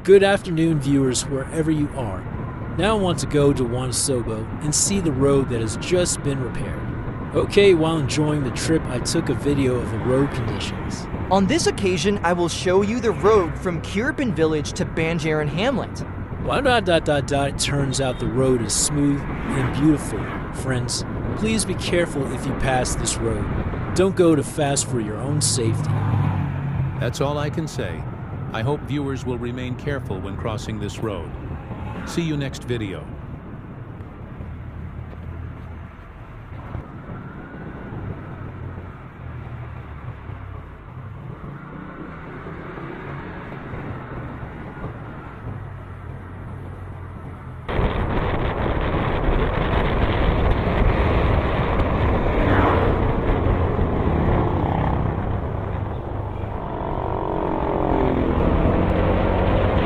Good afternoon, viewers, wherever you are. Now I want to go to Wanasobo and see the road that has just been repaired. Okay, while enjoying the trip, I took a video of the road conditions. On this occasion, I will show you the road from Kirpin Village to Banjaran Hamlet. It turns out the road is smooth and beautiful. Friends, please be careful if you pass this road. Don't go too fast for your own safety. That's all I can say. I hope viewers will remain careful when crossing this road. See you next video.